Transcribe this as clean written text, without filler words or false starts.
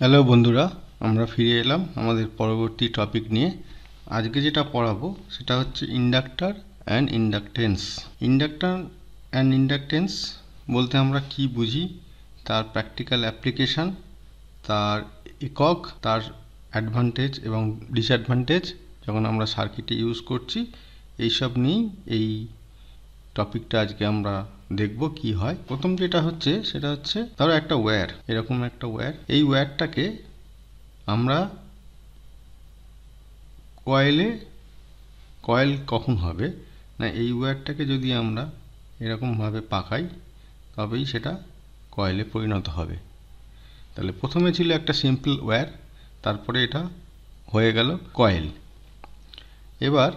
Hello বন্ধুরা, আমরা ফিরে এলাম আমাদের পরবর্তী টপিক নিয়ে। আজকে যেটা পড়াবো সেটা হচ্ছে inductor and inductance. Inductor and inductance বলতে আমরা কি বুঝি, তার প্র্যাকটিক্যাল অ্যাপ্লিকেশান, তার একক, তার অ্যাডভান্টেজ এবং ডিসঅ্যাডভান্টেজ যখন আমরা সার্কিটে ইউজ করছি, এইসব নিয়েই এই টপিকটা আজকে আমরা দেখব কি হয়। প্রথম যেটা হচ্ছে সেটা হচ্ছে ধরো একটা ওয়্যার, এরকম একটা ওয়্যার। এই ওয়্যারটাকে আমরা কয়েল কখন হবে না, এই ওয়্যারটাকে যদি আমরা এরকমভাবে পাকাই তবেই সেটা কয়েলে পরিণত হবে। তাহলে প্রথমে ছিল একটা সিম্পল ওয়্যার, তারপরে এটা হয়ে গেল কয়েল। এবার